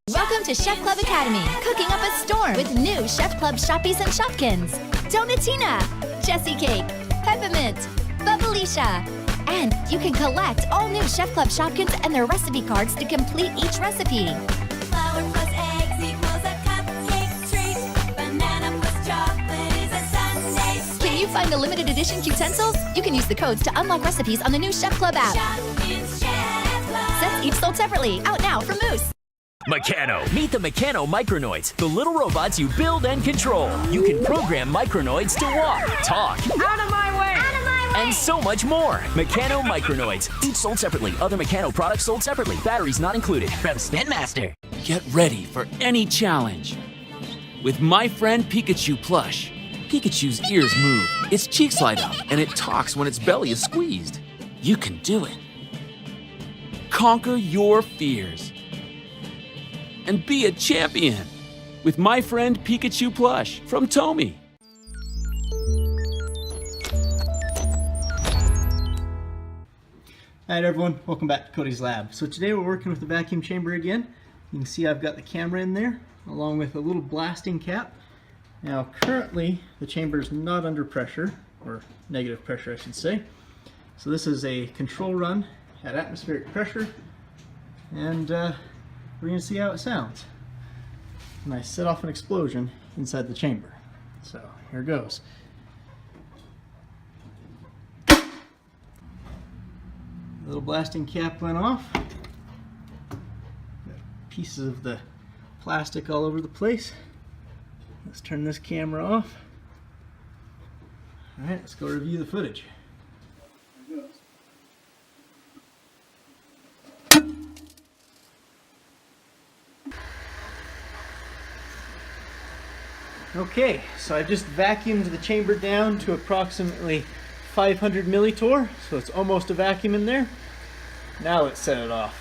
Welcome to Chef Club Academy, cooking up a storm with new Chef Club Shoppies and Shopkins. Donatina, Jessie Cake, Peppermint, Bubbleisha. And you can collect all new Chef Club Shopkins and their recipe cards to complete each recipe. Flour plus eggs equals a cupcake treat. Banana plus chocolate is a sundae sweet. Can you find the limited edition utensils? You can use the codes to unlock recipes on the new Chef Club app. Shopkins Chef Club. Sets each sold separately. Out now from Moose. Meccano. Meet the Meccano Micronoids, the little robots you build and control. You can program Micronoids to walk, talk, Out of my way! Out of my way! and so much more. Meccano Micronoids, each sold separately. Other Meccano products sold separately. Batteries not included. From Spin Master. Get ready for any challenge. With my friend Pikachu plush, Pikachu's ears move, its cheeks light up, and it talks when its belly is squeezed. You can do it. Conquer your fears. And be a champion with my friend Pikachu plush from Tomy. Alright everyone, welcome back to Cody's Lab. So today we're working with the vacuum chamber again. You can see I've got the camera in there along with a little blasting cap. Now currently the chamber is not under pressure, or negative pressure I should say. So this is a control run at atmospheric pressure, and we're going to see how it sounds. And I set off an explosion inside the chamber. So here goes. Little blasting cap went off. Got pieces of the plastic all over the place. Let's turn this camera off. Alright, let's go review the footage. There it goes. Okay, so I've just vacuumed the chamber down to approximately 500 millitorr, so it's almost a vacuum in there. Now let's set it off.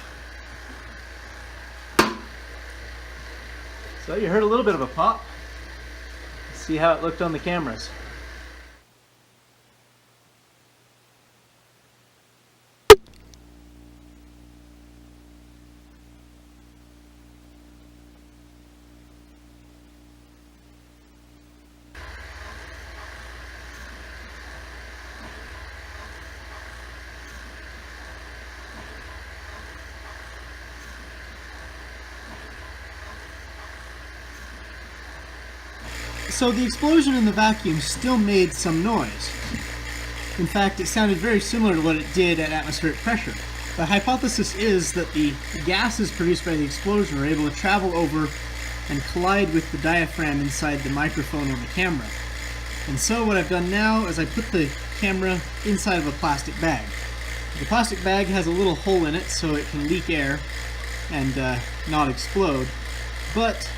So you heard a little bit of a pop. Let's see how it looked on the cameras. So the explosion in the vacuum still made some noise. In fact, it sounded very similar to what it did at atmospheric pressure. The hypothesis is that the gases produced by the explosion were able to travel over and collide with the diaphragm inside the microphone on the camera. And so what I've done now is I put the camera inside of a plastic bag. The plastic bag has a little hole in it so it can leak air and not explode, but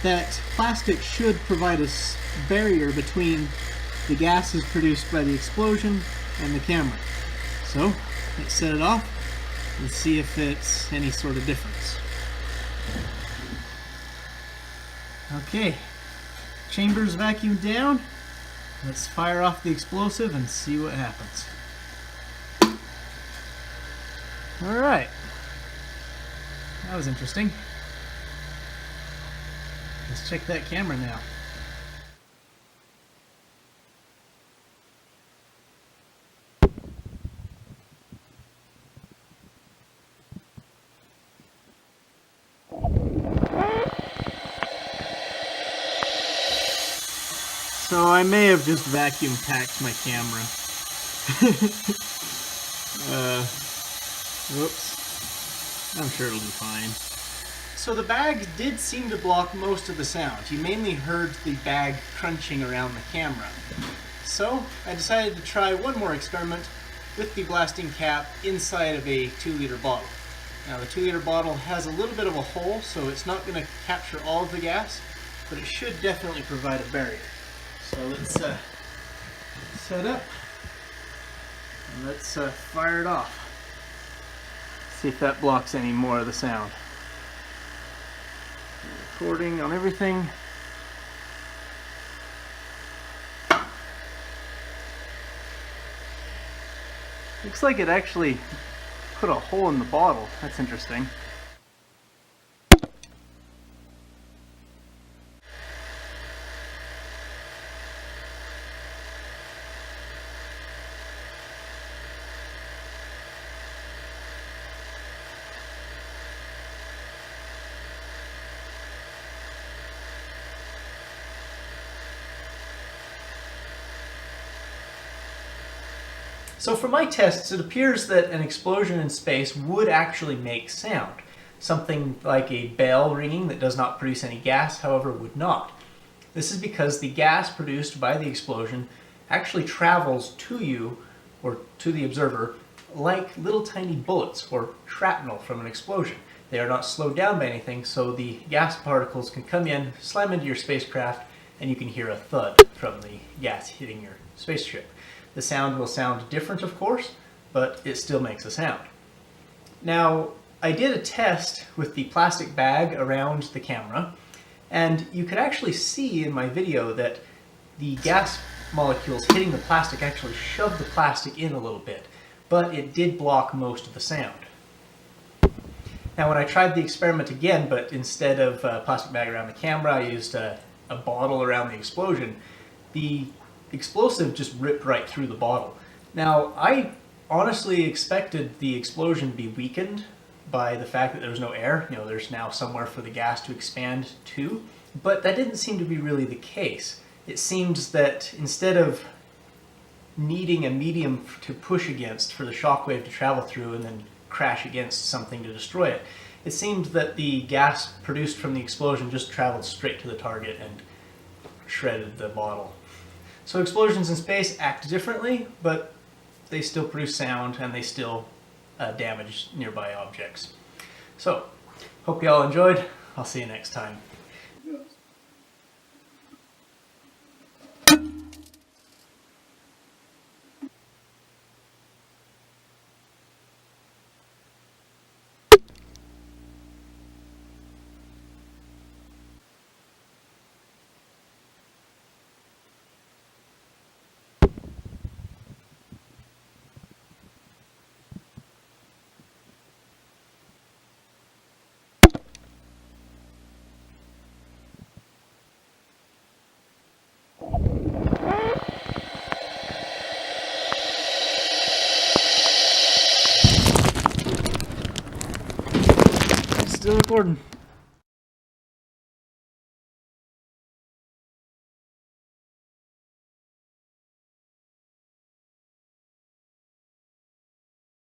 that plastic should provide a barrier between the gases produced by the explosion and the camera. So let's set it off and see if it's any sort of difference. Okay, chamber's vacuumed down. Let's fire off the explosive and see what happens. Alright, that was interesting. Let's check that camera now. So I may have just vacuum packed my camera. Whoops. I'm sure it'll be fine. So the bag did seem to block most of the sound. You mainly heard the bag crunching around the camera. So I decided to try one more experiment with the blasting cap inside of a 2-liter bottle. Now the 2-liter bottle has a little bit of a hole, so it's not going to capture all of the gas, but it should definitely provide a barrier. So let's set up and let's fire it off. See if that blocks any more of the sound. Recording on everything. Looks like it actually put a hole in the bottle. That's interesting. So for my tests, it appears that an explosion in space would actually make sound. Something like a bell ringing that does not produce any gas, however, would not. This is because the gas produced by the explosion actually travels to you, or to the observer, like little tiny bullets or shrapnel from an explosion. They are not slowed down by anything, so the gas particles can come in, slam into your spacecraft, and you can hear a thud from the gas hitting your spaceship. The sound will sound different, of course, but it still makes a sound. Now, I did a test with the plastic bag around the camera, and you could actually see in my video that the gas molecules hitting the plastic actually shoved the plastic in a little bit, but it did block most of the sound. Now, when I tried the experiment again, but instead of a plastic bag around the camera, I used a bottle around the explosion, the explosive just ripped right through the bottle. Now, I honestly expected the explosion to be weakened by the fact that there was no air. You know, there's now somewhere for the gas to expand to, but that didn't seem to be really the case. It seems that instead of needing a medium to push against for the shockwave to travel through and then crash against something to destroy it, it seemed that the gas produced from the explosion just traveled straight to the target and shredded the bottle. So explosions in space act differently, but they still produce sound and they still damage nearby objects. So, hope you all enjoyed. I'll see you next time. Still recording.